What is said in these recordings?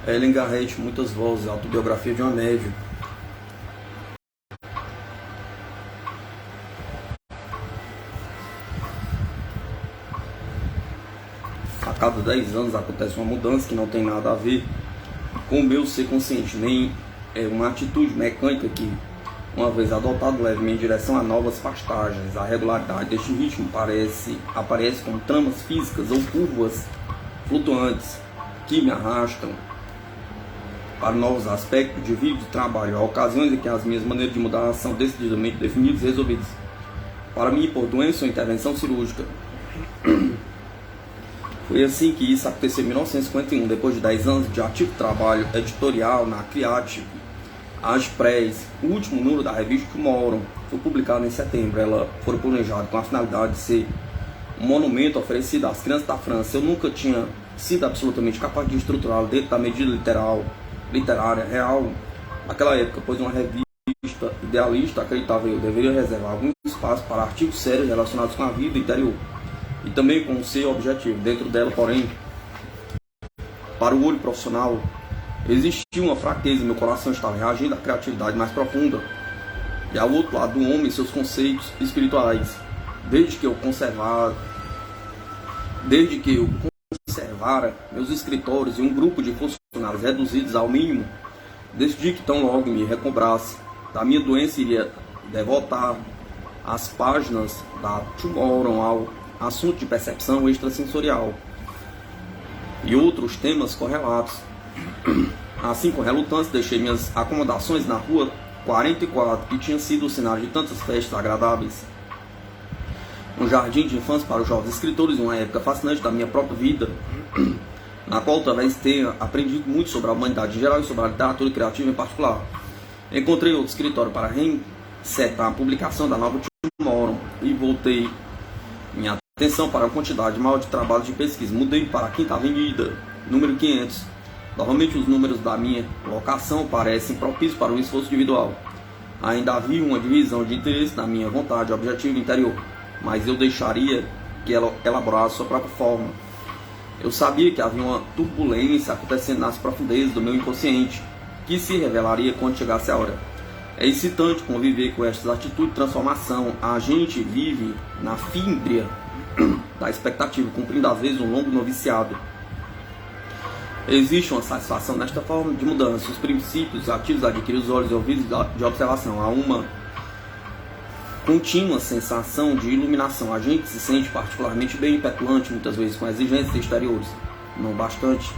Ellen Garrett, Muitas Vozes, Autobiografia de uma Médium. A cada 10 anos acontece uma mudança que não tem nada a ver com o meu ser consciente, nem é uma atitude mecânica que, uma vez adotado, leva-me em direção a novas pastagens. A regularidade deste ritmo aparece como tramas físicas ou curvas flutuantes que me arrastam para novos aspectos de vida e de trabalho. Há ocasiões em que as minhas maneiras de mudar são decididamente definidas e resolvidas. Para mim, por doença ou intervenção cirúrgica. Foi assim que isso aconteceu em 1951, depois de 10 anos de ativo trabalho editorial na Creative Press. O último número da revista Tomorrow foi publicado em setembro. Ela foi planejada com a finalidade de ser um monumento oferecido às crianças da França. Eu nunca tinha sido absolutamente capaz de estruturá-lo dentro da medida literária real naquela época, pois uma revista idealista acreditava eu deveria reservar algum espaço para artigos sérios relacionados com a vida interior e também com o seu objetivo. Dentro dela, porém, para o olho profissional, existia uma fraqueza, meu coração estava reagindo à criatividade mais profunda e ao outro lado do homem e seus conceitos espirituais. Desde que eu conservara meus escritórios e um grupo de funcionários reduzidos ao mínimo, decidi que tão logo me recobrasse da minha doença, iria devotar as páginas da Tomorrow ao assunto de percepção extrasensorial e outros temas correlatos. Assim, com relutância, deixei minhas acomodações na rua 44, que tinha sido o cenário de tantas festas agradáveis, um jardim de infância para os jovens escritores, uma época fascinante da minha própria vida, na qual talvez tenha aprendido muito sobre a humanidade em geral e sobre a literatura criativa em particular. Encontrei outro escritório para resetar a publicação da nova Tomorrow e voltei minha atenção para a quantidade maior de trabalhos de pesquisa. Mudei para a Quinta Avenida, número 500. Novamente, os números da minha locação parecem propícios para um esforço individual. Ainda havia uma divisão de interesse na minha vontade, objetivo interior, mas eu deixaria que ela elaborasse sua própria forma. Eu sabia que havia uma turbulência acontecendo nas profundezas do meu inconsciente, que se revelaria quando chegasse a hora. É excitante conviver com estas atitudes de transformação. A gente vive na fímbria da expectativa, cumprindo às vezes um longo noviciado. Existe uma satisfação nesta forma de mudança. Os princípios ativos adquirem os olhos e ouvidos de observação. Há uma contínua sensação de iluminação. A gente se sente particularmente bem petulante, muitas vezes com exigências exteriores. Não bastante.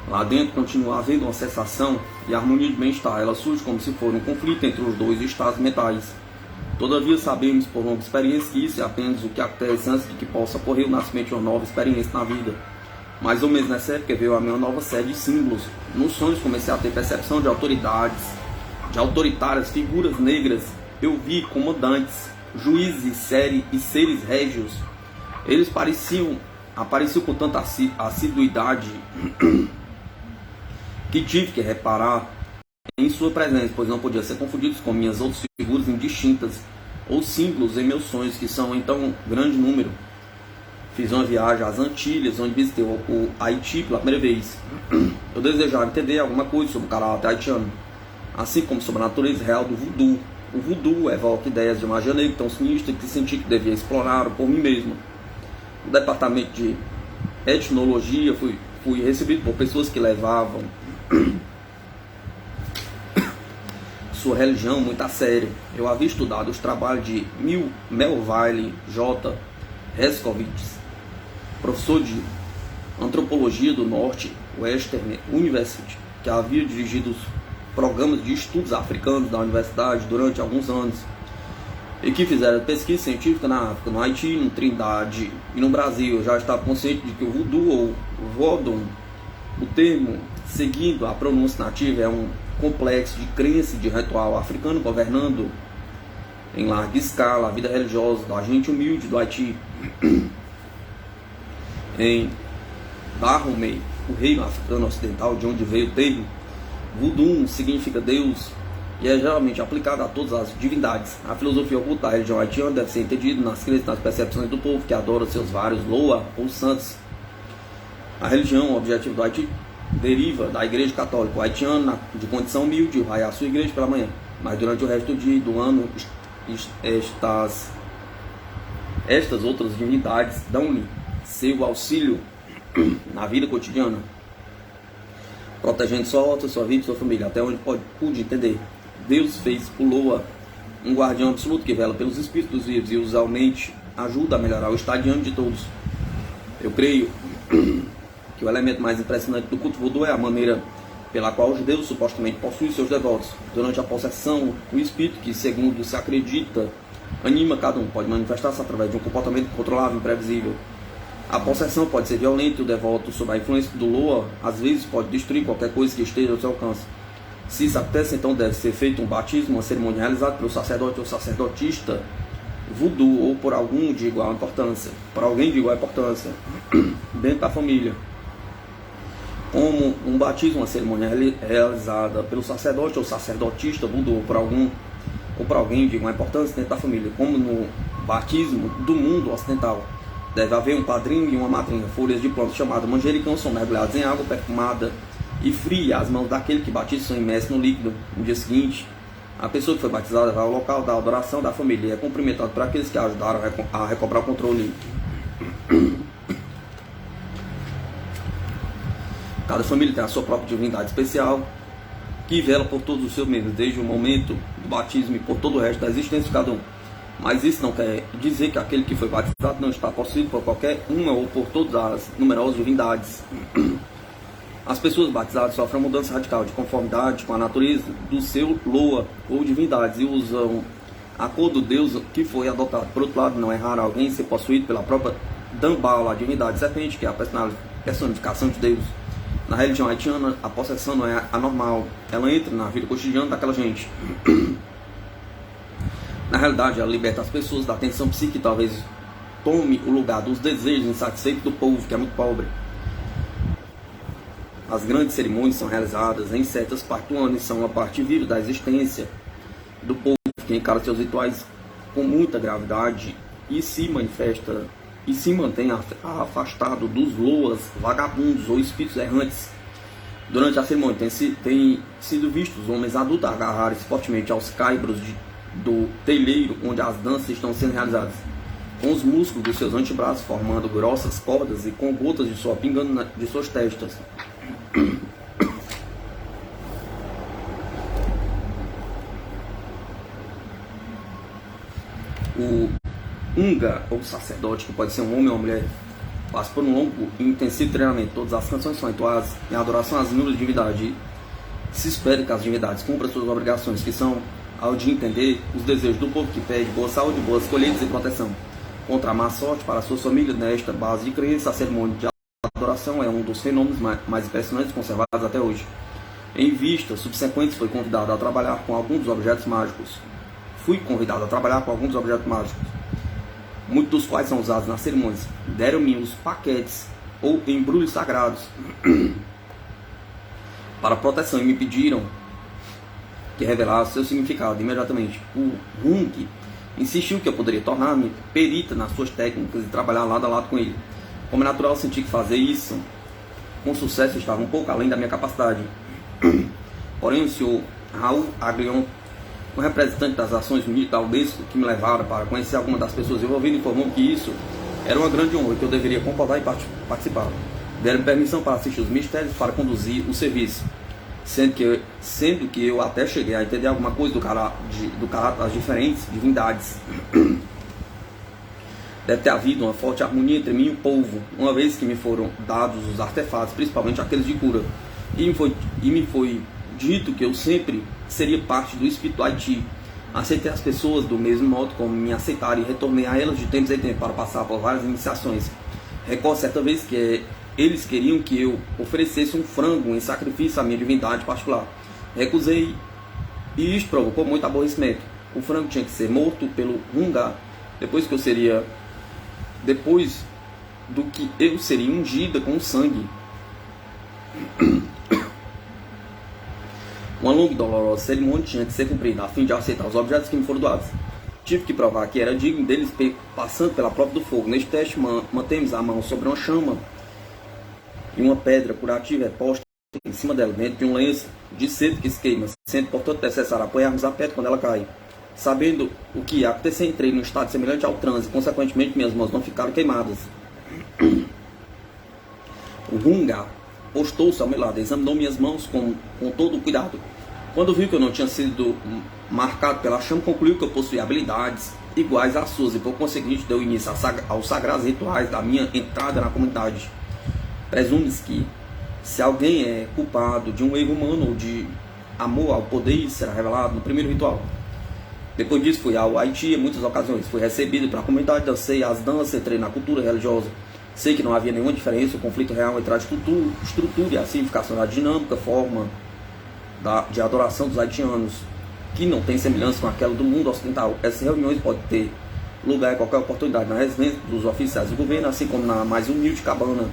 Lá dentro continua havendo uma sensação de harmonia de bem-estar. Ela surge como se fosse um conflito entre os dois estados mentais. Todavia sabemos por longa experiência que isso é apenas o que acontece antes de que possa ocorrer o nascimento de uma nova experiência na vida. Mais ou menos nessa época veio a minha nova série de símbolos. Nos sonhos comecei a ter percepção de autoridades, de autoritárias figuras negras. Eu vi comandantes, juízes e seres régios. Eles apareciam com tanta assiduidade que tive que reparar em sua presença, pois não podia ser confundidos com minhas outras figuras indistintas ou símbolos em meus sonhos, que são então grande número. Fiz uma viagem às Antilhas, onde visitei o Haiti pela primeira vez. Eu desejava entender alguma coisa sobre o caráter haitiano, assim como sobre a natureza real do voodoo. O voodoo evoca ideias de magia negra tão sinistra que senti que devia explorar por mim mesmo. No departamento de etnologia, fui recebido por pessoas que levavam sua religião muito a sério. Eu havia estudado os trabalhos de Melville J. Herskovits, professor de antropologia do norte Western University, que havia dirigido os programas de estudos africanos da universidade durante alguns anos, e que fizeram pesquisa científica na África, no Haiti, no Trindade e no Brasil, já estava consciente de que o voodoo ou vodun, o termo, seguindo a pronúncia nativa, é um complexo de crença e de ritual africano governando em larga escala a vida religiosa da gente humilde do Haiti. Em Dahomey, o reino africano ocidental, de onde veio o termo, voodoo significa Deus e é geralmente aplicado a todas as divindades. A filosofia oculta da religião haitiana deve ser entendida nas crenças e nas percepções do povo que adora seus vários loa ou santos. A religião, o objetivo do Haiti, deriva da igreja católica. O haitiano, de condição humilde, vai à sua igreja pela manhã, mas durante o resto do dia e do ano, estas outras divindades dão-lhe seu auxílio na vida cotidiana, protegendo sua vida e sua família, até onde pude entender. Deus fez o Loa um guardião absoluto que vela pelos espíritos vivos e usualmente ajuda a melhorar o estado de ânimo de todos. Eu creio que o elemento mais impressionante do culto voodoo é a maneira pela qual os deuses supostamente possuem seus devotos. Durante a possessão, o espírito que, segundo se acredita, anima cada um, pode manifestar-se através de um comportamento controlável e imprevisível. A possessão pode ser violenta e o devoto, sob a influência do Loa, às vezes pode destruir qualquer coisa que esteja ao seu alcance. Se isso acontece, então deve ser feito um batismo, uma cerimônia realizada pelo sacerdote ou sacerdotista voodoo ou por algum de igual importância, por alguém de igual importância, dentro da família. Como um batismo, uma cerimônia realizada pelo sacerdote ou sacerdotista voodoo ou por alguém de igual importância dentro da família. Como no batismo do mundo ocidental, deve haver um padrinho e uma madrinha. Folhas de planta chamada manjericão são mergulhadas em água perfumada e fria. As mãos daquele que batiza são imersas no líquido. No dia seguinte, a pessoa que foi batizada vai ao local da adoração da família e é cumprimentado por aqueles que ajudaram a recobrar o controle. Cada família tem a sua própria divindade especial, que vela por todos os seus membros, desde o momento do batismo e por todo o resto da existência de cada um. Mas isso não quer dizer que aquele que foi batizado não está possuído por qualquer uma ou por todas as numerosas divindades. As pessoas batizadas sofrem uma mudança radical de conformidade com a natureza do seu Loa ou divindades e usam a cor do Deus que foi adotado. Por outro lado, não é raro alguém ser possuído pela própria Dambala, a divindade serpente, que é a personificação de Deus. Na religião haitiana, a possessão não é anormal, ela entra na vida cotidiana daquela gente. Na realidade, ela liberta as pessoas da tensão psíquica e talvez tome o lugar dos desejos insatisfeitos do povo, que é muito pobre. As grandes cerimônias são realizadas em certas partes do ano e são a parte viva da existência do povo, que encara seus rituais com muita gravidade e se manifesta e se mantém afastado dos loas, vagabundos ou espíritos errantes. Durante a cerimônia tem sido vistos homens adultos agarrarem-se fortemente aos caibros do telheiro onde as danças estão sendo realizadas, com os músculos dos seus antebraços formando grossas cordas e com gotas de suor pingando de suas testas. O Unga, ou sacerdote, que pode ser um homem ou uma mulher, passa por um longo e intensivo treinamento. Todas as canções são entoadas em adoração às inúmeras divindades. Se espera que as divindades cumpram suas obrigações, que são ao de entender os desejos do povo, que pede boa saúde, boas colheitas e proteção contra a má sorte para a sua família. Nesta base de crença, a cerimônia de adoração é um dos fenômenos mais impressionantes conservados até hoje. Em vistas subsequentes, fui convidado a trabalhar com alguns dos objetos mágicos. Muitos dos quais são usados nas cerimônias. Deram-me os paquetes ou embrulhos sagrados para proteção e me pediram que revelasse seu significado imediatamente. O Hung insistiu que eu poderia tornar-me perita nas suas técnicas e trabalhar lado a lado com ele. Como é natural, senti que fazer isso com sucesso estava um pouco além da minha capacidade. Porém, o senhor Raul Aglion, um representante das ações da Unesco que me levaram para conhecer algumas das pessoas envolvidas, informou que isso era uma grande honra e que eu deveria concordar e participar. Deram permissão para assistir os mistérios para conduzir o serviço, sendo que eu até cheguei a entender alguma coisa do caráter das diferentes divindades. Deve ter havido uma forte harmonia entre mim e o povo, uma vez que me foram dados os artefatos, principalmente aqueles de cura. E me foi dito que eu sempre seria parte do espírito do Haiti. Aceitei as pessoas do mesmo modo como me aceitaram e retornei a elas de tempos em tempos para passar por várias iniciações. Recordo certa vez que eles queriam que eu oferecesse um frango em sacrifício à minha divindade particular. Recusei e isto provocou muito aborrecimento. O frango tinha que ser morto pelo Runga, depois do que eu seria ungida com sangue. Uma longa e dolorosa cerimônia tinha que ser cumprida a fim de aceitar os objetos que me foram doados. Tive que provar que era digno deles passando pela prova do fogo. Neste teste, mantemos a mão sobre uma chama e uma pedra curativa é posta em cima dela, dentro de um lenço de cedo que se queima, sendo portanto necessário apoiarmos a pedra quando ela cai. Sabendo o que ia acontecer, entrei num estado semelhante ao transe, consequentemente minhas mãos não ficaram queimadas. O Runga postou-se ao meu lado, examinou minhas mãos com todo o cuidado. Quando viu que eu não tinha sido marcado pela chama, concluiu que eu possuía habilidades iguais às suas e por conseguinte deu início aos sagrados rituais da minha entrada na comunidade. Presume-se que se alguém é culpado de um erro humano ou de amor ao poder, isso será revelado no primeiro ritual. Depois disso fui ao Haiti em muitas ocasiões, fui recebido pela comunidade, dancei as danças, entrei na cultura religiosa. Sei que não havia nenhuma diferença, o conflito real entre a estrutura e a significação da dinâmica forma de adoração dos haitianos, que não tem semelhança com aquela do mundo ocidental. Essas reuniões podem ter lugar em qualquer oportunidade na residência dos oficiais do governo, assim como na mais humilde cabana,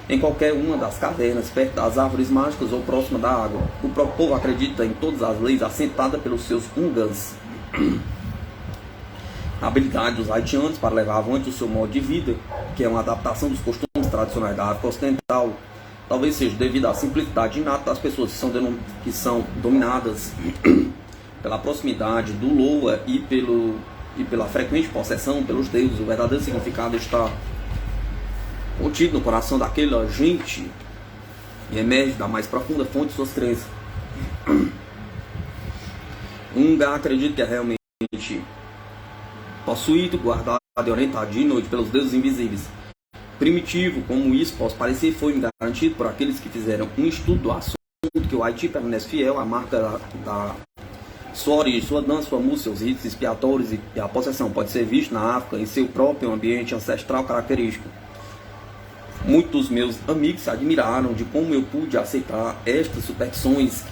em qualquer uma das cavernas, perto das árvores mágicas ou próxima da água. O próprio povo acredita em todas as leis assentadas pelos seus ungans. A habilidade dos haitianos para levar avante o seu modo de vida, que é uma adaptação dos costumes tradicionais da África Ocidental, talvez seja devido à simplicidade inata das pessoas que são dominadas pela proximidade do Loa e pela frequente possessão pelos deuses. O verdadeiro significado está contido no coração daquela gente e emerge da mais profunda fonte de suas crenças. Um lugar acredita que é realmente possuído, guardado e orientado de noite pelos deuses invisíveis. Primitivo, como isso possa parecer, foi garantido por aqueles que fizeram um estudo do assunto, que o Haiti permanece fiel à marca da sua origem, sua dança, sua música, seus ritos expiatórios e a possessão pode ser visto na África em seu próprio ambiente ancestral característico. Muitos dos meus amigos se admiraram de como eu pude aceitar estas superstições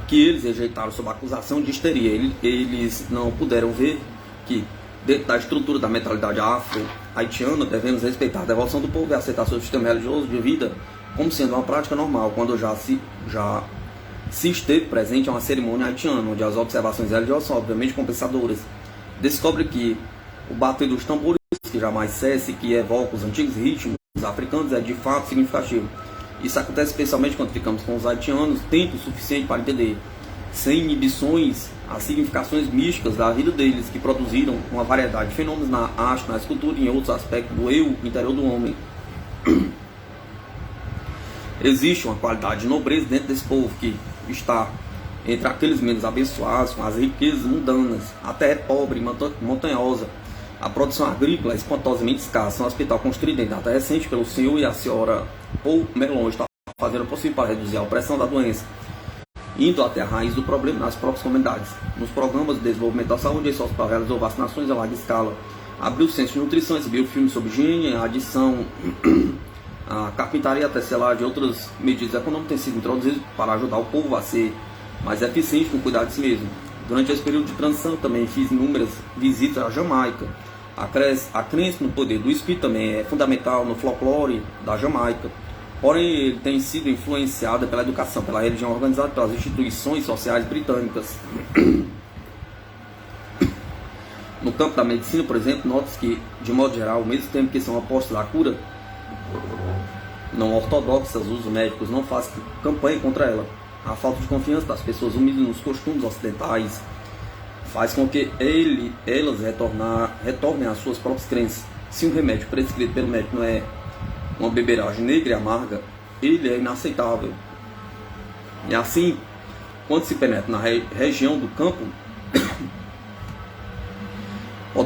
que eles rejeitaram sob a acusação de histeria. Eles não puderam ver que, dentro da estrutura da mentalidade afro-haitiana, devemos respeitar a devoção do povo e aceitar seu sistema religioso de vida como sendo uma prática normal, quando já se esteve presente em uma cerimônia haitiana, onde as observações religiosas são obviamente compensadoras. Descobre que o bater dos tambores, que jamais cesse, que evoca os antigos ritmos africanos, é de fato significativo. Isso acontece especialmente quando ficamos com os haitianos tempo suficiente para entender, sem inibições, as significações místicas da vida deles, que produziram uma variedade de fenômenos na arte, na escultura e em outros aspectos do eu interior do homem. Existe uma qualidade de nobreza dentro desse povo que está entre aqueles menos abençoados, com as riquezas mundanas. A terra é pobre e montanhosa. A produção agrícola é espantosamente escassa. Um hospital construído em data recente pelo senhor e a senhora Paul Melon está fazendo o possível para reduzir a opressão da doença, indo até a raiz do problema nas próprias comunidades. Nos programas de desenvolvimento da saúde, esse hospital realizou vacinações a larga escala, abriu o centro de nutrição, exibiu filmes sobre higiene, a adição, a carpintaria, a tecelagem e outras medidas econômicas têm sido introduzidas para ajudar o povo a ser mais eficiente no cuidar de si mesmo. Durante esse período de transição também fiz inúmeras visitas à Jamaica. A crença no poder do espírito também é fundamental no folclore da Jamaica. Porém, ele tem sido influenciado pela educação, pela religião organizada, pelas instituições sociais britânicas. No campo da medicina, por exemplo, nota-se que, de modo geral, ao mesmo tempo que são opostos à cura não ortodoxas, os médicos não fazem campanha contra ela. A falta de confiança das pessoas humildes nos costumes ocidentais faz com que elas retornem às suas próprias crenças. Se um remédio prescrito pelo médico não é uma beberagem negra e amarga, ele é inaceitável. E assim, quando se penetra na região do campo,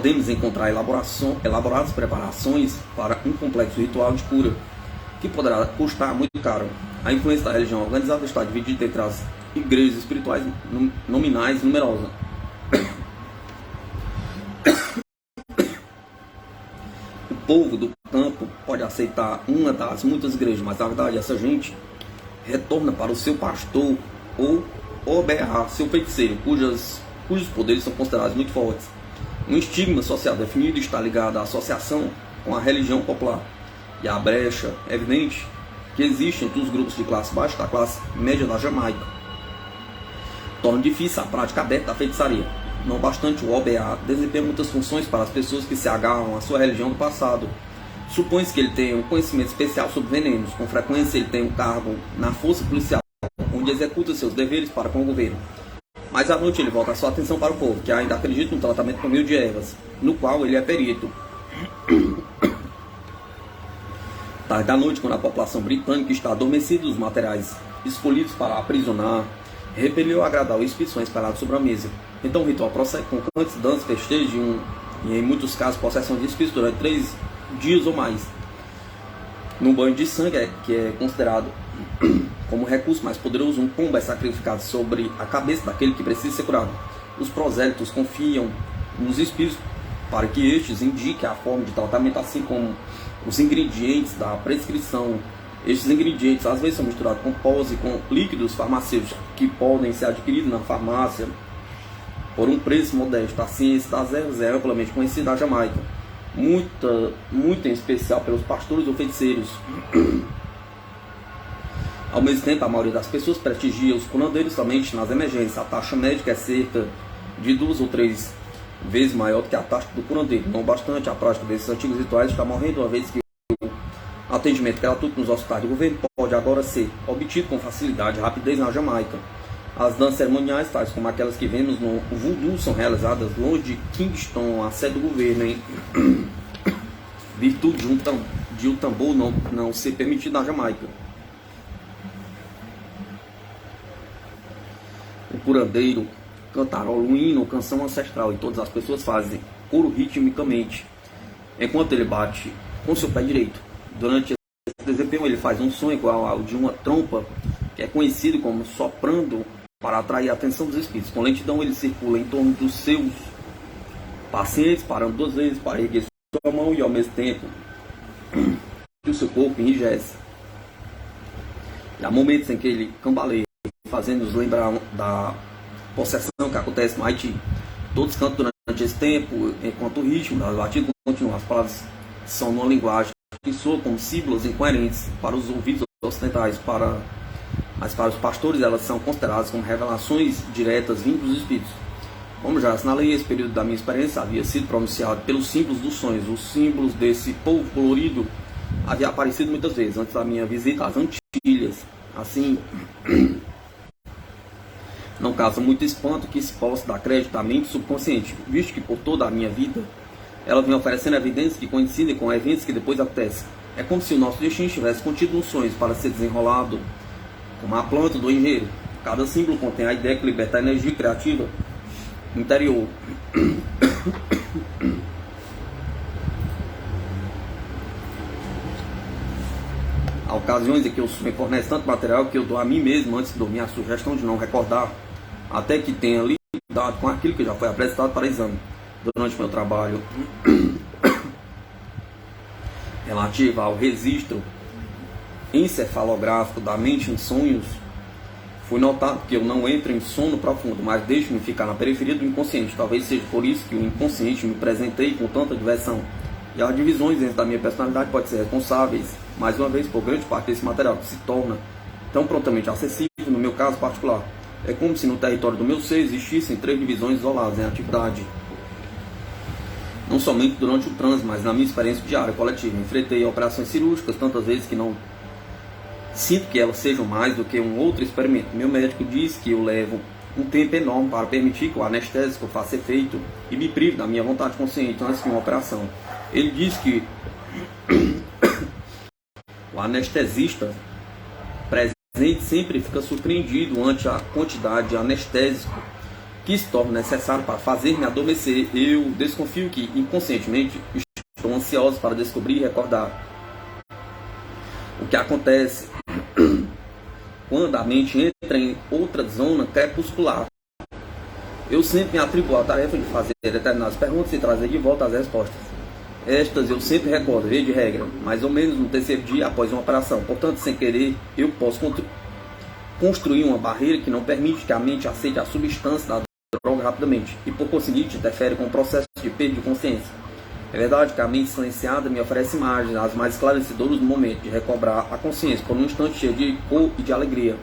podemos encontrar elaboradas preparações para um complexo ritual de cura, que poderá custar muito caro. A influência da religião organizada está dividida entre as igrejas espirituais nominais e numerosas. O povo do campo pode aceitar uma das muitas igrejas, mas na verdade essa gente retorna para o seu pastor ou obear seu feiticeiro, cujos poderes são considerados muito fortes. Um estigma social definido está ligado à associação com a religião popular, e a brecha evidente que existe entre os grupos de classe baixa e da classe média da Jamaica torna difícil a prática aberta da feitiçaria. Não bastante, o OBA desempenha muitas funções para as pessoas que se agarram à sua religião do passado. Supõe-se que ele tenha um conhecimento especial sobre venenos. Com frequência ele tem um cargo na força policial, onde executa seus deveres para com o governo. Mas à noite ele volta a sua atenção para o povo, que ainda acredita no tratamento por meio de ervas, no qual ele é perito. Tarde da noite, quando a população britânica está adormecida, os materiais escolhidos para aprisionar repeliu agradar o espírito são espalhados sobre a mesa. Então o ritual prossegue com cantos, danças, festejos e em muitos casos possessão de espíritos durante 3 dias ou mais. No banho de sangue, que é considerado como recurso mais poderoso, um pombo é sacrificado sobre a cabeça daquele que precisa ser curado. Os prosélitos confiam nos espíritos para que estes indiquem a forma de tratamento, assim como os ingredientes da prescrição. Estes ingredientes às vezes são misturados com pós e com líquidos farmacêuticos que podem ser adquiridos na farmácia por um preço modesto. A ciência das ervas é amplamente conhecida na Jamaica, muito em especial pelos pastores ou feiticeiros. Ao mesmo tempo, a maioria das pessoas prestigia os curandeiros somente nas emergências. A taxa médica é cerca de 2 ou 3 vezes maior do que a taxa do curandeiro. Não bastante, a prática desses antigos rituais está morrendo, uma vez que o atendimento gratuito nos hospitais do governo pode agora ser obtido com facilidade e rapidez na Jamaica. As danças cerimoniais, tais como aquelas que vemos no voodoo, são realizadas longe de Kingston, a sede do governo, em virtude de um tambor não ser permitido na Jamaica. O curandeiro cantarola um hino ou canção ancestral e todas as pessoas fazem coro ritmicamente enquanto ele bate com seu pé direito. Durante esse desempenho ele faz um som igual ao de uma trompa, que é conhecido como soprando, para atrair a atenção dos espíritos. Com lentidão ele circula em torno dos seus pacientes, parando 2 vezes para erguer sua mão e ao mesmo tempo que o seu corpo enrijece. E há momentos em que ele cambaleia, fazendo-nos lembrar da possessão que acontece no Haiti. Todos cantam durante esse tempo, enquanto o ritmo das batidas continua. As palavras são numa linguagem que soa como símbolos incoerentes para os ouvidos ocidentais, mas para os pastores elas são consideradas como revelações diretas vindas dos espíritos. Como já assinalei, esse período da minha experiência havia sido pronunciado pelos símbolos dos sonhos. Os símbolos desse povo colorido havia aparecido muitas vezes antes da minha visita às Antilhas. Assim, não causa muito espanto que se possa dar crédito à mente subconsciente, visto que por toda a minha vida ela vem oferecendo evidências que coincidem com eventos que depois acontecem. É como se o nosso destino estivesse contido nos sonhos para ser desenrolado como a planta do engenheiro. Cada símbolo contém a ideia que liberta a energia criativa interior. Há ocasiões em que o sonho fornece tanto material que eu dou a mim mesmo antes de dormir a sugestão de não recordar, até que tenha lidado com aquilo que já foi apresentado para exame. Durante meu trabalho relativo ao registro encefalográfico da mente em sonhos, foi notado que eu não entro em sono profundo, mas deixo-me ficar na periferia do inconsciente. Talvez seja por isso que o inconsciente me presentei com tanta diversão. E as divisões dentro da minha personalidade podem ser responsáveis, mais uma vez, por grande parte desse material que se torna tão prontamente acessível no meu caso particular. É como se no território do meu ser existissem 3 divisões isoladas em atividade. Não somente durante o trânsito, mas na minha experiência diária coletiva. Enfrentei operações cirúrgicas tantas vezes que não sinto que elas sejam mais do que um outro experimento. Meu médico diz que eu levo um tempo enorme para permitir que o anestésico faça efeito e me prive da minha vontade consciente antes de uma operação. Ele diz que o anestesista presente sempre fica surpreendido ante a quantidade de anestésico que se torna necessário para fazer-me adormecer. Eu desconfio que, inconscientemente, estou ansioso para descobrir e recordar o que acontece quando a mente entra em outra zona crepuscular. Eu sempre me atribuo a tarefa de fazer determinadas perguntas e trazer de volta as respostas. Estas eu sempre recordo, via de regra, mais ou menos no terceiro dia após uma operação. Portanto, sem querer, eu posso construir uma barreira que não permite que a mente aceite a substância da droga rapidamente e, por conseguinte, interfere com o processo de perda de consciência. É verdade que a mente silenciada me oferece imagens as mais esclarecedoras no momento de recobrar a consciência por um instante cheio de cor e de alegria.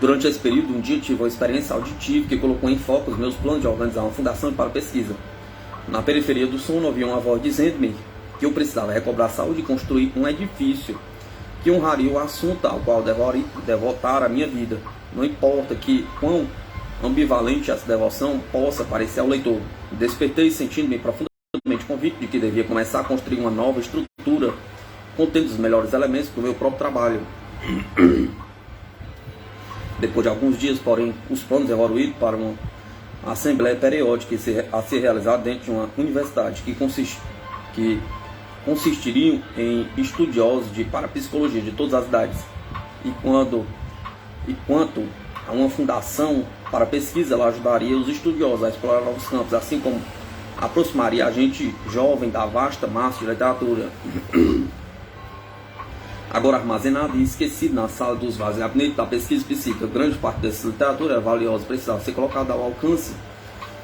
Durante esse período, um dia tive uma experiência auditiva que colocou em foco os meus planos de organizar uma fundação para pesquisa. Na periferia do sono, ouvi uma voz dizendo-me que eu precisava recobrar a saúde e construir um edifício que honraria o assunto ao qual devotar a minha vida. Não importa que quão ambivalente essa devoção possa parecer ao leitor. Despertei sentindo-me profundamente convicto de que devia começar a construir uma nova estrutura contendo os melhores elementos do meu próprio trabalho. Depois de alguns dias, porém, os planos evoluíram para uma assembleia periódica a ser realizada dentro de uma universidade que consistiriam em estudiosos de parapsicologia de todas as idades. E quanto a uma fundação para pesquisa, ela ajudaria os estudiosos a explorar novos campos, assim como aproximaria a gente jovem da vasta massa de literatura agora armazenada e esquecida na sala dos vasos gabinete da pesquisa psíquica. Grande parte dessa literatura era valiosa, precisava ser colocada ao alcance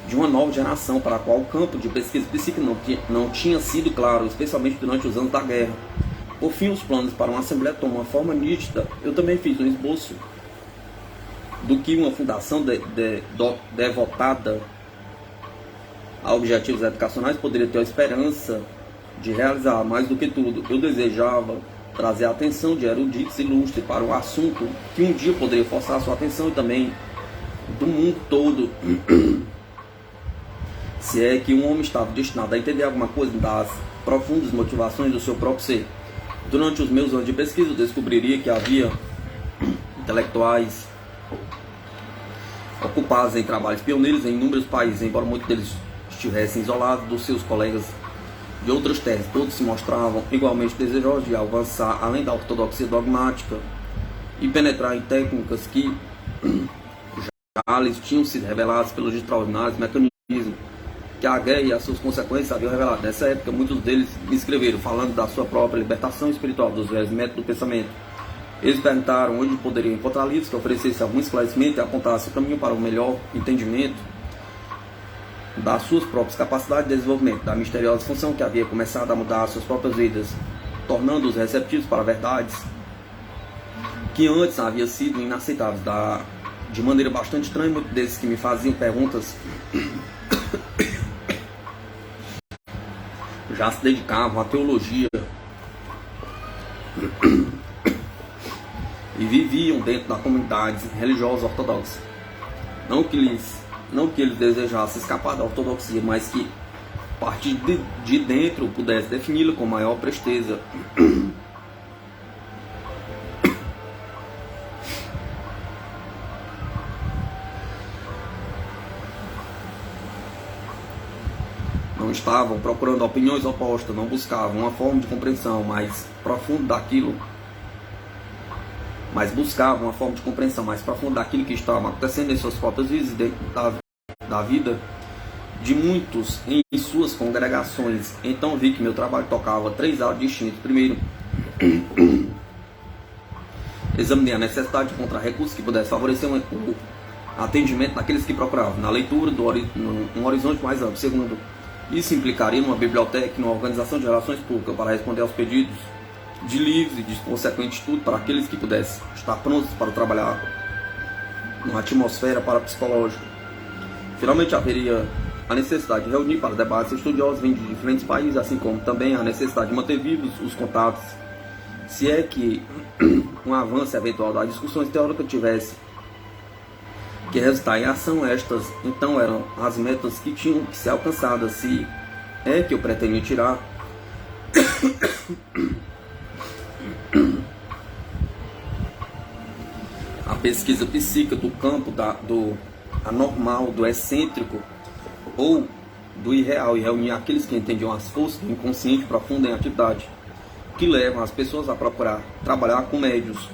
de uma nova geração para a qual o campo de pesquisa psíquica não tinha sido claro, especialmente durante os anos da guerra. Por fim, os planos para uma assembleia tomam uma forma nítida. Eu também fiz um esboço do que uma fundação devotada a objetivos educacionais poderia ter a esperança de realizar. Mais do que tudo, eu desejava trazer a atenção de eruditos ilustres para um assunto que um dia poderia forçar a sua atenção e também do mundo todo. Se é que um homem estava destinado a entender alguma coisa das profundas motivações do seu próprio ser. Durante os meus anos de pesquisa, eu descobriria que havia intelectuais ocupados em trabalhos pioneiros em inúmeros países, embora muitos deles estivessem isolados dos seus colegas de outras terras. Todos se mostravam igualmente desejosos de avançar além da ortodoxia dogmática e penetrar em técnicas que já lhes tinham sido reveladas pelos extraordinários mecanismos que a guerra e as suas consequências haviam revelado. Nessa época, muitos deles me escreveram falando da sua própria libertação espiritual, dos velhos métodos do pensamento. Eles perguntaram onde poderiam encontrar livros que oferecessem algum esclarecimento e apontassem o caminho para um melhor entendimento das suas próprias capacidades de desenvolvimento, da misteriosa função que havia começado a mudar as suas próprias vidas, tornando-os receptivos para verdades que antes haviam sido inaceitáveis. De maneira bastante estranha, muitos desses que me faziam perguntas já se dedicavam à teologia e viviam dentro da comunidade religiosa ortodoxa. Não que eles desejassem escapar da ortodoxia, mas que a partir de dentro pudesse defini-la com maior presteza. Não estavam procurando opiniões opostas, não buscavam uma forma de compreensão mais profunda daquilo, mas buscavam uma forma de compreensão mais profunda daquilo que estava acontecendo em suas próprias vidas e dentro da vida de muitos em suas congregações. Então vi que meu trabalho tocava 3 áreas distintas. Primeiro, examinei a necessidade de encontrar recursos que pudessem favorecer o atendimento daqueles que procuravam, na leitura num horizonte mais amplo. Segundo, isso implicaria numa biblioteca e numa organização de relações públicas para responder aos pedidos de livros e de consequente estudo para aqueles que pudessem estar prontos para trabalhar numa atmosfera parapsicológica. Finalmente, haveria a necessidade de reunir para debates estudiosos vindos de diferentes países, assim como também a necessidade de manter vivos os contatos, se é que um avanço eventual das discussões teóricas tivesse que resultar em ação. Estas então eram as metas que tinham que ser alcançadas, se é que eu pretendia tirar a pesquisa psíquica do campo do anormal, do excêntrico ou do irreal, e reunir aqueles que entendiam as forças do inconsciente profundo em atividade, que levam as pessoas a procurar trabalhar com médios.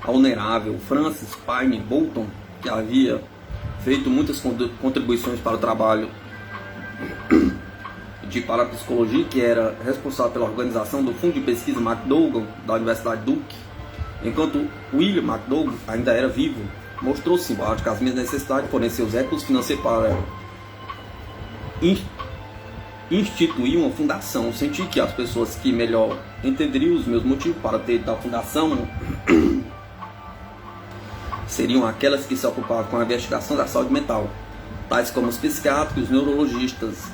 A Honorável Francis Payne Bolton, que havia feito muitas contribuições para o trabalho de parapsicologia, que era responsável pela organização do Fundo de Pesquisa McDougall da Universidade Duke, enquanto William McDougall ainda era vivo, mostrou simbólico as minhas necessidades de fornecer os recursos financeiros para instituir uma fundação. Senti que as pessoas que melhor entenderiam os meus motivos para ter tal fundação seriam aquelas que se ocupavam com a investigação da saúde mental, tais como os psiquiatras e os neurologistas.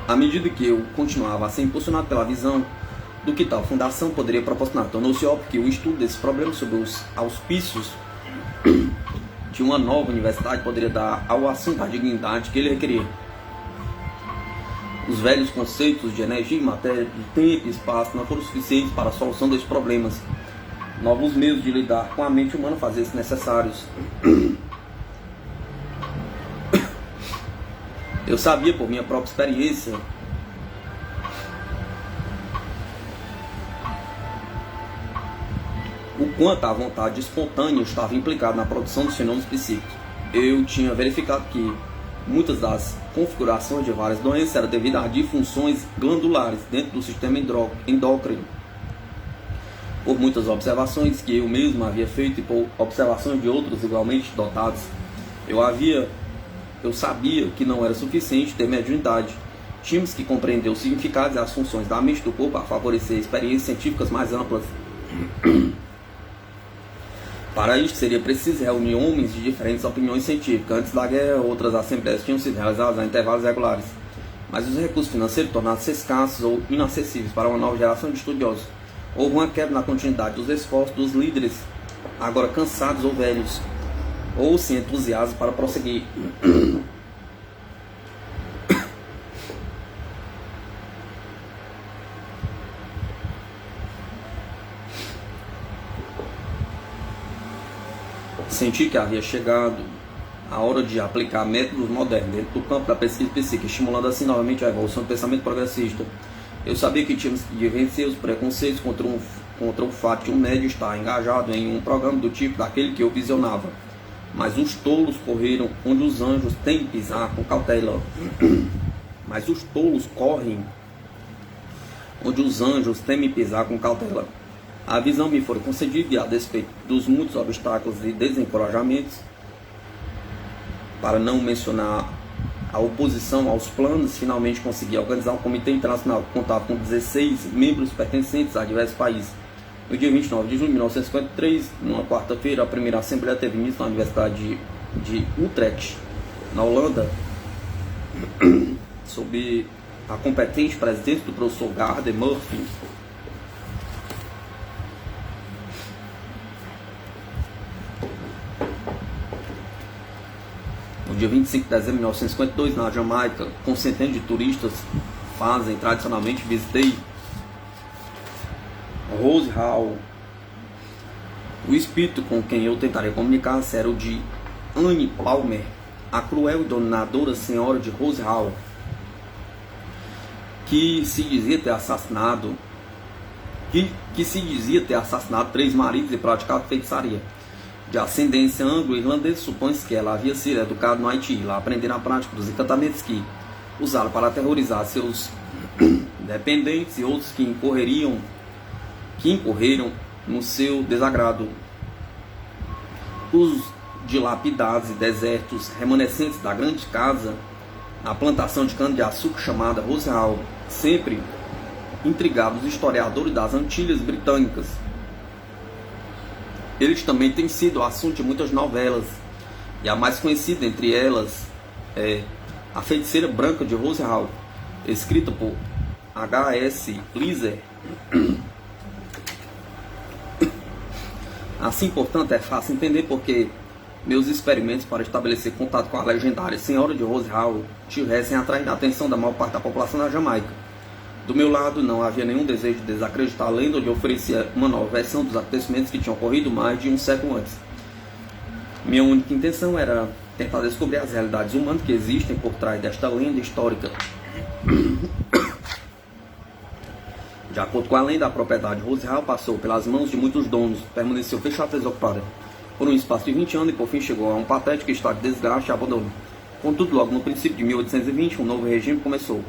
À medida que eu continuava a ser impulsionado pela visão do que tal fundação poderia proporcionar, tornou-se óbvio que o estudo desses problemas sob os auspícios de uma nova universidade poderia dar ao assunto a dignidade que ele requeria. Os velhos conceitos de energia e matéria, de tempo e espaço não foram suficientes para a solução desses problemas. Novos meios de lidar com a mente humana faziam-se necessários. Eu sabia por minha própria experiência o quanto a vontade espontânea estava implicada na produção dos fenômenos psíquicos. Eu tinha verificado que muitas das configurações de várias doenças eram devidas a disfunções glandulares dentro do sistema endócrino. Por muitas observações que eu mesmo havia feito e por observações de outros igualmente dotados, eu sabia que não era suficiente ter mediunidade. Tínhamos que compreender os significados e as funções da mente e do corpo a favorecer experiências científicas mais amplas. Para isso, seria preciso reunir homens de diferentes opiniões científicas. Antes da guerra, outras assembleias tinham sido realizadas a intervalos regulares, mas os recursos financeiros tornaram-se escassos ou inacessíveis para uma nova geração de estudiosos. Houve uma quebra na continuidade dos esforços dos líderes, agora cansados ou velhos, ou sem entusiasmo para prosseguir. Senti que havia chegado a hora de aplicar métodos modernos dentro do campo da pesquisa psíquica, estimulando assim novamente a evolução do pensamento progressista. Eu sabia que tínhamos que vencer os preconceitos contra o fato de um médium estar engajado em um programa do tipo daquele que eu visionava. Mas os tolos correram onde os anjos têm que pisar com cautela. Mas os tolos correm onde os anjos temem pisar com cautela. A visão me foi concedida e, a despeito dos muitos obstáculos e desencorajamentos, para não mencionar a oposição aos planos, finalmente consegui organizar um comitê internacional que contava com 16 membros pertencentes a diversos países. No dia 29 de junho de 1953, numa quarta-feira, a primeira assembleia teve início na Universidade de Utrecht, na Holanda, sob a competente presidência do professor Gardner Murphy. No dia 25 de dezembro de 1952, na Jamaica, com centenas de turistas tradicionalmente, visitei Rose Hall. O espírito com quem eu tentaria comunicar era o de Anne Palmer, a cruel e dominadora senhora de Rose Hall, que se dizia ter assassinado 3 maridos e praticado feitiçaria. De ascendência anglo-irlandesa, supõe-se que ela havia sido educada no Haiti, lá aprendendo a prática dos encantamentos que usaram para aterrorizar seus dependentes e outros que incorreram no seu desagrado. Os dilapidados e desertos remanescentes da grande casa, a plantação de cana-de-açúcar chamada Rose Hall, sempre intrigados os historiadores das Antilhas Britânicas. Eles também têm sido assunto de muitas novelas, e a mais conhecida entre elas é A Feiticeira Branca de Rose Hall, escrita por H.S. Lizer. Assim, portanto, é fácil entender porque meus experimentos para estabelecer contato com a legendária Senhora de Rose Hall tivessem atraído a atenção da maior parte da população da Jamaica. Do meu lado, não havia nenhum desejo de desacreditar a lenda, onde oferecia uma nova versão dos acontecimentos que tinham ocorrido mais de um século antes. Minha única intenção era tentar descobrir as realidades humanas que existem por trás desta lenda histórica. De acordo com a lenda, a propriedade Rose Hall passou pelas mãos de muitos donos, permaneceu fechada e desocupada por um espaço de 20 anos e por fim chegou a um patético estado de desgraça e abandono. Contudo, logo no princípio de 1820, um novo regime começou.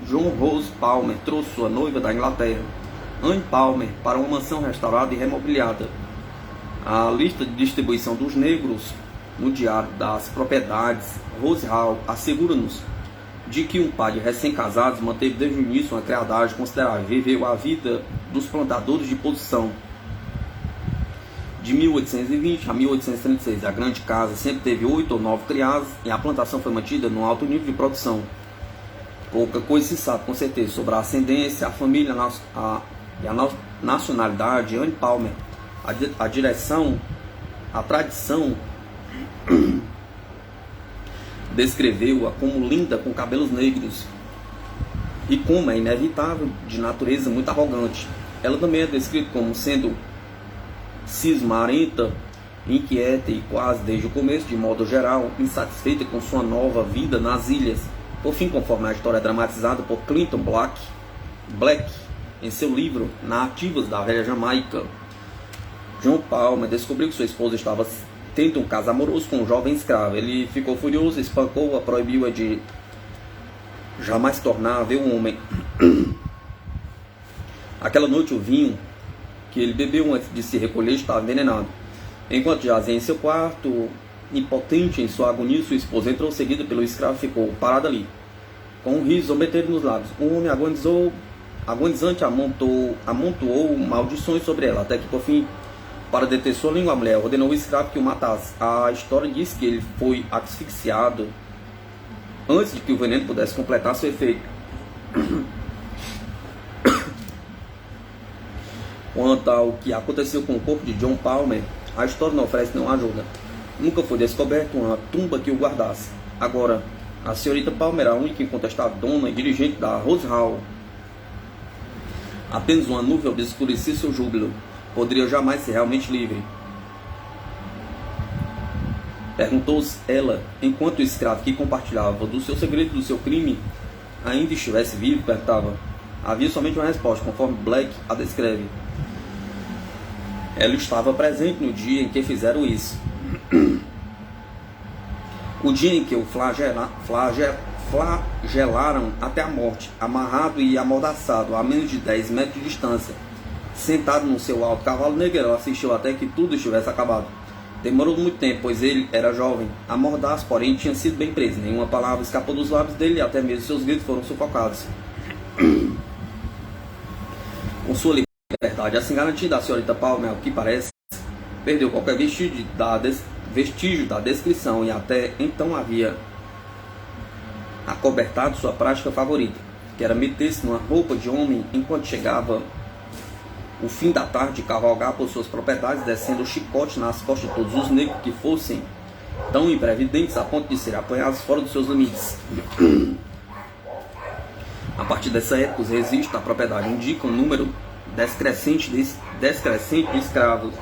John Rose Palmer trouxe sua noiva da Inglaterra, Anne Palmer, para uma mansão restaurada e remobiliada. A lista de distribuição dos negros no diário das propriedades Rose Hall assegura-nos de que um par de recém-casados manteve desde o início uma criadagem considerável, viveu a vida dos plantadores de posição. De 1820 a 1836, a grande casa sempre teve 8 ou 9 criados e a plantação foi mantida num alto nível de produção. Pouca coisa se sabe com certeza sobre a ascendência, a família e a nacionalidade de Anne Palmer. A tradição descreveu-a como linda com cabelos negros e como é inevitável, de natureza muito arrogante. Ela também é descrita como sendo cismarenta, inquieta e quase desde o começo, de modo geral, insatisfeita com sua nova vida nas ilhas. Por fim, conforme a história é dramatizada por Clinton Black em seu livro Narrativas da Velha Jamaica, John Palmer descobriu que sua esposa estava tendo um caso amoroso com um jovem escravo. Ele ficou furioso, espancou-a, proibiu-a de jamais tornar-a um homem. Aquela noite o vinho que ele bebeu antes de se recolher estava envenenado. Enquanto jazia em seu quarto, impotente em sua agonia, sua esposa entrou seguida pelo escravo e ficou parada ali, com um riso zombeteiro nos lábios. O homem agonizante amontoou maldições sobre ela, até que por fim, para deter sua língua, a mulher ordenou o escravo que o matasse. A história diz que ele foi asfixiado antes de que o veneno pudesse completar seu efeito. Quanto ao que aconteceu com o corpo de John Palmer, a história não oferece nenhuma ajuda. Nunca foi descoberta uma tumba que o guardasse. Agora, a senhorita Palmer, a única incontestável dona e dirigente da Rose Hall, apenas uma nuvem obscurecia seu júbilo. Poderia jamais ser realmente livre? Perguntou-se ela, enquanto o escravo que compartilhava do seu segredo, do seu crime, ainda estivesse vivo, perguntava. Havia somente uma resposta, conforme Black a descreve. Ela estava presente no dia em que fizeram isso. O dia em que o flagelaram até a morte, amarrado e amordaçado a menos de 10 metros de distância. Sentado no seu alto cavalo negro, ela assistiu até que tudo estivesse acabado. Demorou muito tempo, pois ele era jovem. A mordaça, porém, tinha sido bem presa. Nenhuma palavra escapou dos lábios dele e até mesmo seus gritos foram sufocados. Com sua liberdade assim garantida, a senhorita Palmer, ao que parece, perdeu qualquer vestígio da descrição e até então havia acobertado sua prática favorita, que era meter-se numa roupa de homem enquanto chegava o fim da tarde, cavalgar por suas propriedades, descendo o chicote nas costas de todos os negros que fossem tão imprevidentes a ponto de serem apanhados fora dos seus limites. A partir dessa época, os registros da propriedade indicam um número descrescente de escravos.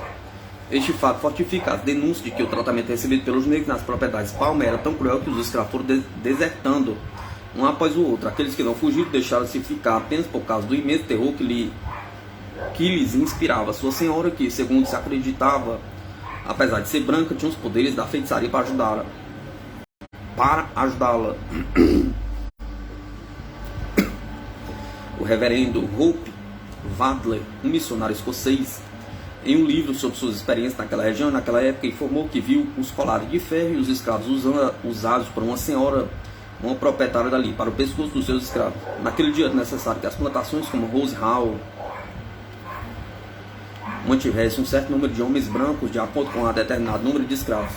Este fato fortifica as denúncias de que o tratamento recebido pelos negros nas propriedades Palmer era tão cruel que os escravos foram desertando um após o outro. Aqueles que não fugiram deixaram-se ficar apenas por causa do imenso terror que lhes inspirava sua senhora, que, segundo se acreditava, apesar de ser branca, tinha os poderes da feitiçaria para ajudá-la. O reverendo Hope Wadler, um missionário escocês, em um livro sobre suas experiências naquela região, naquela época, informou que viu os colares de ferro e os escravos usados por uma senhora, uma proprietária dali, para o pescoço dos seus escravos. Naquele dia era necessário que as plantações como Rose Hall mantivessem um certo número de homens brancos de acordo com um determinado número de escravos.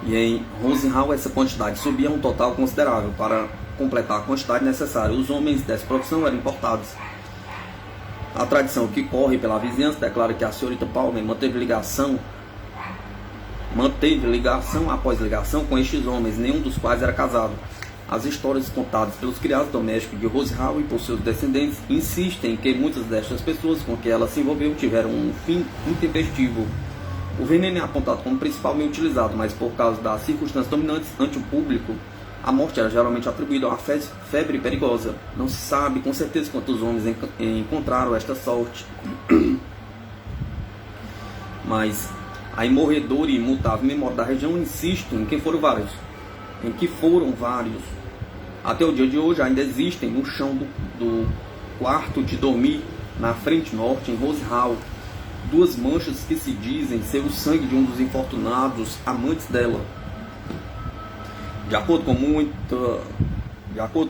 E em Rose Hall essa quantidade subia a um total considerável. Para completar a quantidade necessária, os homens dessa profissão eram importados. A tradição que corre pela vizinhança declara que a senhorita Palmer manteve ligação após ligação com estes homens, nenhum dos quais era casado. As histórias contadas pelos criados domésticos de Rose Hall e por seus descendentes insistem que muitas destas pessoas com que ela se envolveu tiveram um fim intempestivo. O veneno é apontado como principalmente utilizado, mas por causa das circunstâncias dominantes ante o público, a morte era geralmente atribuída a uma febre perigosa. Não se sabe com certeza quantos homens encontraram esta sorte, mas a imorredora e imutável memória da região insiste em que foram vários. Até o dia de hoje ainda existem no chão do quarto de dormir, na frente norte, em Rose Hall, duas manchas que se dizem ser o sangue de um dos infortunados amantes dela. De acordo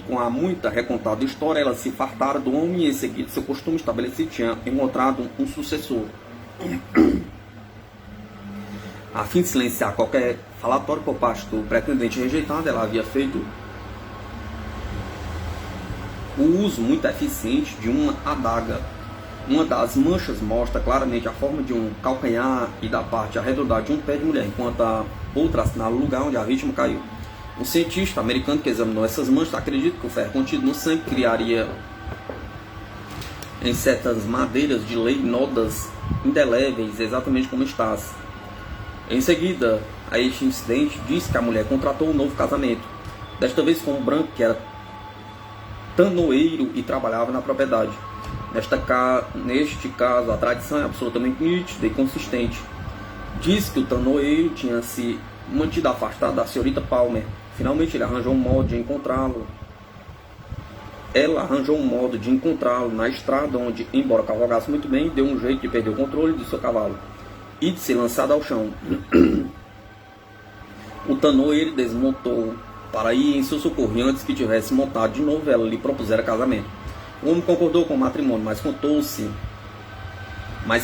com a muita recontada história, ela se fartara do homem e em seguida seu costume estabelecido tinha encontrado um sucessor. A fim de silenciar qualquer falatório por parte do pretendente rejeitado, ela havia feito o uso muito eficiente de uma adaga. Uma das manchas mostra claramente a forma de um calcanhar e da parte arredondada de um pé de mulher, enquanto a outra assinala o lugar onde a vítima caiu. Um cientista americano que examinou essas manchas acredita que o ferro contido no sangue criaria em certas madeiras de lei nodas indeléveis, exatamente como estás. Em seguida a este incidente, diz que a mulher contratou um novo casamento, desta vez com um branco que era tanoeiro e trabalhava na propriedade. Neste caso, a tradição é absolutamente nítida e consistente. Diz que o tanoeiro tinha se mantido afastado da senhorita Palmer. Finalmente ele arranjou um modo de encontrá-lo. Ela arranjou um modo de encontrá-lo na estrada, onde, embora cavalgasse muito bem, deu um jeito de perder o controle do seu cavalo e de ser lançado ao chão. O tanoeiro desmontou para ir em seu socorro, e antes que tivesse montado de novo, ela lhe propusera casamento. O homem concordou com o matrimônio, mas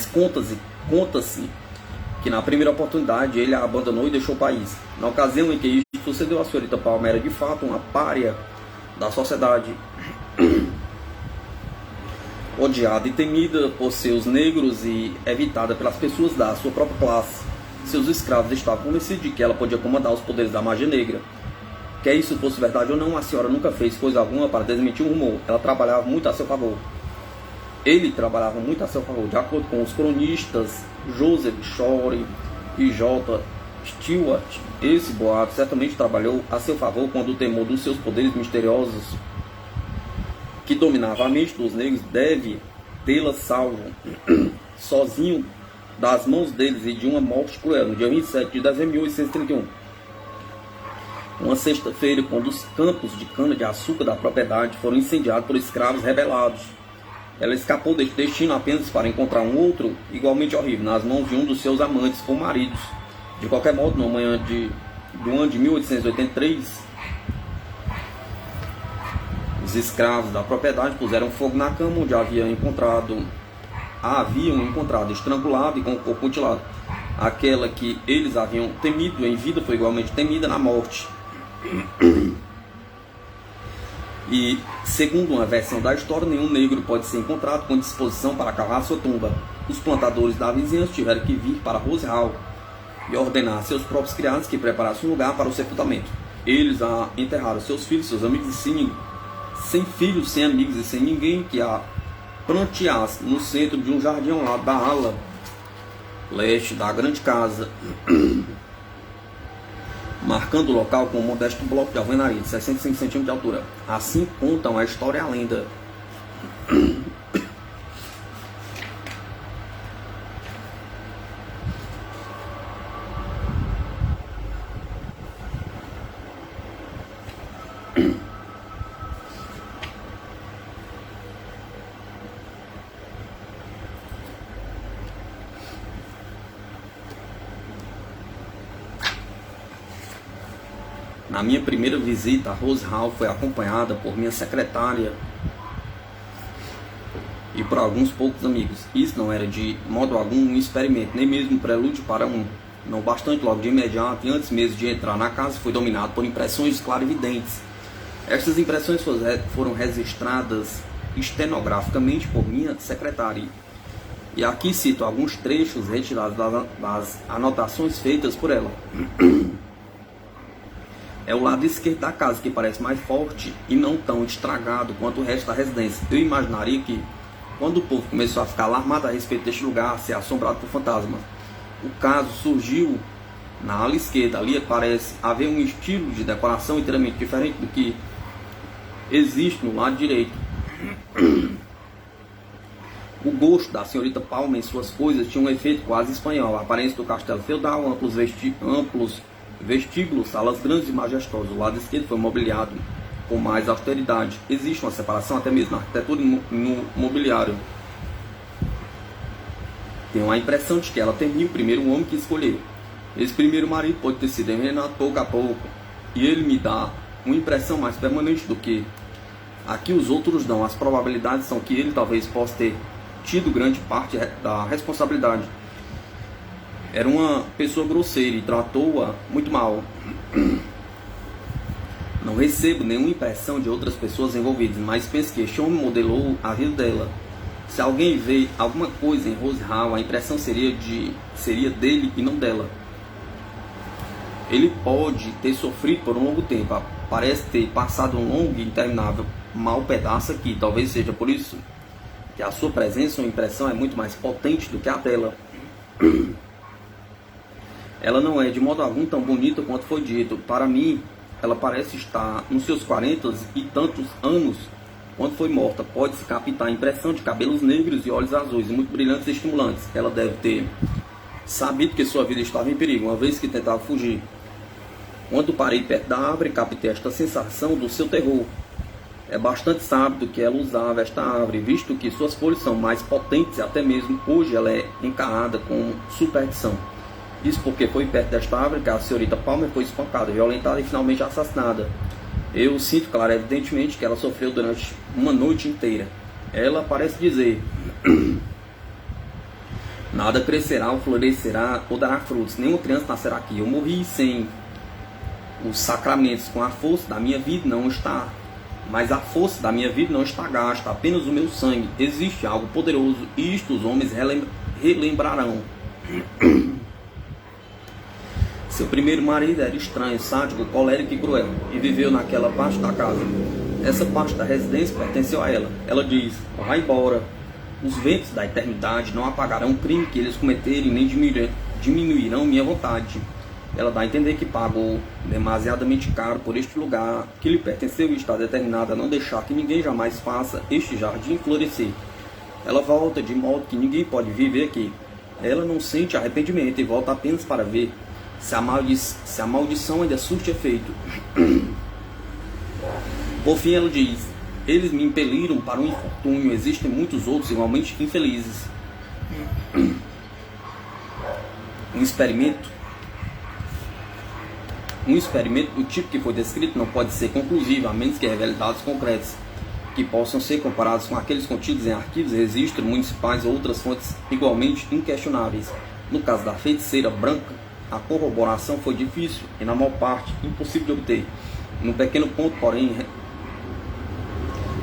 conta-se que na primeira oportunidade ele a abandonou e deixou o país. Na ocasião em que isso sucedeu, a senhorita Palmer era de fato uma pária da sociedade, odiada e temida por seus negros e evitada pelas pessoas da sua própria classe. Seus escravos estavam convencidos de que ela podia comandar os poderes da magia negra. Quer isso fosse verdade ou não, a senhora nunca fez coisa alguma para desmentir o rumor. Ela trabalhava muito a seu favor. Ele trabalhava muito a seu favor. De acordo com os cronistas Joseph Shore e J. Stewart, esse boato certamente trabalhou a seu favor quando o temor dos seus poderes misteriosos que dominava a mente dos negros deve tê-la salvo sozinho das mãos deles e de uma morte cruel, no dia 27 de dezembro de 1831. Uma sexta-feira, quando os campos de cana-de-açúcar da propriedade foram incendiados por escravos rebelados. Ela escapou deste destino apenas para encontrar um outro, igualmente horrível, nas mãos de um dos seus amantes ou maridos. De qualquer modo, na manhã do ano de 1883, os escravos da propriedade puseram fogo na cama onde a haviam encontrado estrangulado e com o corpo mutilado. Aquela que eles haviam temido em vida foi igualmente temida na morte. E, segundo uma versão da história, nenhum negro pode ser encontrado com disposição para cavar sua tumba. Os plantadores da vizinhança tiveram que vir para Rose Hall e ordenar a seus próprios criados que preparassem um lugar para o sepultamento. Eles enterraram seus filhos, seus amigos e sem filhos, sem amigos e sem ninguém que a planteasse no centro de um jardim ao lado da ala leste da grande casa, marcando o local com um modesto bloco de alvenaria de 65 centímetros de altura. Assim contam a história e a lenda. Na minha primeira visita a Rose Hall foi acompanhada por minha secretária e por alguns poucos amigos. Isso não era de modo algum um experimento, nem mesmo um prelúdio para um. Não bastante, logo de imediato e antes mesmo de entrar na casa, fui dominado por impressões clarividentes. Estas impressões foram registradas estenograficamente por minha secretária. E aqui cito alguns trechos retirados das anotações feitas por ela. é o lado esquerdo da casa que parece mais forte e não tão estragado quanto o resto da residência. Eu imaginaria que, quando o povo começou a ficar alarmado a respeito deste lugar ser assombrado por fantasmas, o caso surgiu na ala esquerda. Ali parece haver um estilo de decoração inteiramente diferente do que existe no lado direito. O gosto da senhorita Palmer em suas coisas tinha um efeito quase espanhol. A aparência do castelo feudal, amplos vestíbulos, salas grandes e majestosas. O lado esquerdo foi mobiliado com mais austeridade. Existe uma separação até mesmo na arquitetura e no mobiliário. Tenho a impressão de que ela temia o primeiro homem que escolheu. Esse primeiro marido pode ter sido envenenado pouco a pouco, e ele me dá uma impressão mais permanente do que a que os outros dão. As probabilidades são que ele talvez possa ter tido grande parte da responsabilidade. Era uma pessoa grosseira e tratou-a muito mal. Não recebo nenhuma impressão de outras pessoas envolvidas, mas penso que este homem modelou a vida dela. Se alguém vê alguma coisa em Rose Hall, a impressão seria dele e não dela. Ele pode ter sofrido por um longo tempo, parece ter passado um longo e interminável mau pedaço aqui. Talvez seja por isso que a sua presença ou impressão é muito mais potente do que a dela. Ela não é de modo algum tão bonita quanto foi dito. Para mim, ela parece estar nos seus 40 e tantos anos quando foi morta. Pode-se captar a impressão de cabelos negros e olhos azuis, muito brilhantes e estimulantes. Ela deve ter sabido que sua vida estava em perigo, uma vez que tentava fugir. Quando parei perto da árvore, captei esta sensação do seu terror. É bastante sábio que ela usava esta árvore, visto que suas folhas são mais potentes e até mesmo hoje ela é encarada com superstição. Isso porque foi perto desta árvore que a senhorita Palmer foi espancada, violentada e finalmente assassinada. Eu sinto, claro, evidentemente, que ela sofreu durante uma noite inteira. Ela parece dizer: nada crescerá ou florescerá ou dará frutos, nenhuma criança nascerá aqui. Eu morri sem os sacramentos, com a força da minha vida não está. Mas a força da minha vida não está gasta, apenas o meu sangue. Existe algo poderoso, e isto os homens relembrarão. Seu primeiro marido era estranho, sádico, colérico e cruel, e viveu naquela parte da casa. Essa parte da residência pertenceu a ela. Ela diz: vá embora. Os ventos da eternidade não apagarão o crime que eles cometerem, nem diminuirão minha vontade. Ela dá a entender que pagou demasiadamente caro por este lugar que lhe pertenceu e está determinada a não deixar que ninguém jamais faça este jardim florescer. Ela volta de modo que ninguém pode viver aqui. Ela não sente arrependimento e volta apenas para ver se a maldição ainda surte efeito. Por fim ela diz: eles me impeliram para um infortúnio, existem muitos outros igualmente infelizes. Um experimento do tipo que foi descrito não pode ser conclusivo, a menos que revele dados concretos que possam ser comparados com aqueles contidos em arquivos, registros municipais ou outras fontes igualmente inquestionáveis. No caso da feiticeira branca, a corroboração foi difícil e, na maior parte, impossível de obter. Num pequeno ponto, porém,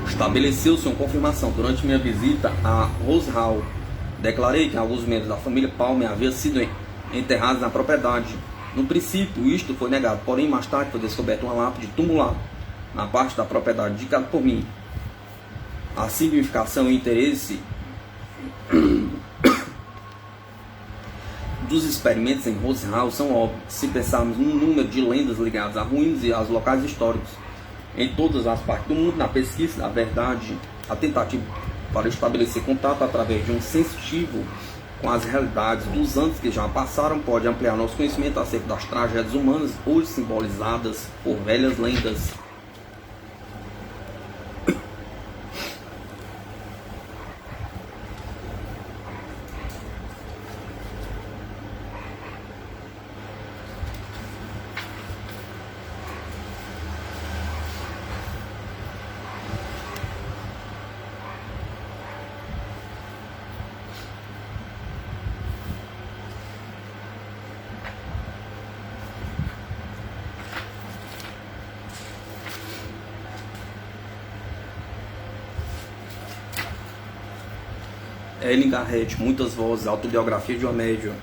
estabeleceu-se uma confirmação. Durante minha visita a Rose Hall, declarei que alguns membros da família Palmer haviam sido enterrados na propriedade. No princípio, isto foi negado, porém, mais tarde foi descoberta uma lápide tumular na parte da propriedade indicada por mim. A significação e interesse dos experimentos em Rose Hall são óbvios, se pensarmos no número de lendas ligadas a ruínas e aos locais históricos. Em todas as partes do mundo, na pesquisa da verdade, a tentativa para estabelecer contato através de um sensitivo com as realidades dos anos que já passaram pode ampliar nosso conhecimento acerca das tragédias humanas hoje simbolizadas por velhas lendas. Ellen Garrett, Muitas Vozes, Autobiografia de uma Médium.